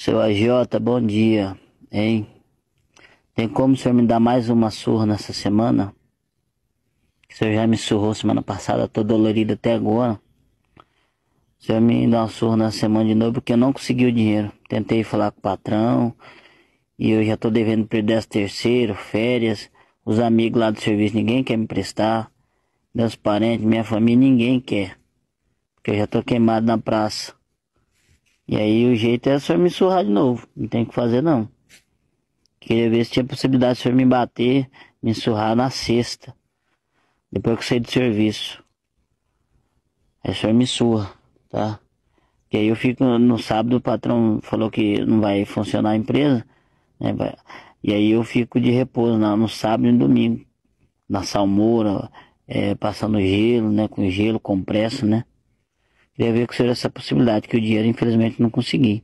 Seu agiota, bom dia, hein? Tem como o senhor me dar mais uma surra nessa semana? O senhor já me surrou semana passada, tô dolorido até agora. O senhor me dá uma surra na semana de novo porque eu não consegui o dinheiro. Tentei falar com o patrão e eu já tô devendo pro 13º, férias. Os amigos lá do serviço, ninguém quer me prestar. Meus parentes, minha família, ninguém quer. Porque eu já tô queimado na praça. E aí o jeito é o senhor me surrar de novo. Não tem o que fazer não. Queria ver se tinha possibilidade de o senhor me bater, me surrar na sexta, depois que eu sair do serviço. Aí o senhor me surra, tá? Que aí eu fico no sábado, o patrão falou que não vai funcionar a empresa, né? E aí eu fico de repouso no sábado e no domingo, na salmoura, passando gelo, né? Com gelo, compresso, né? Queria ver com o senhor essa possibilidade, que o dinheiro infelizmente não consegui.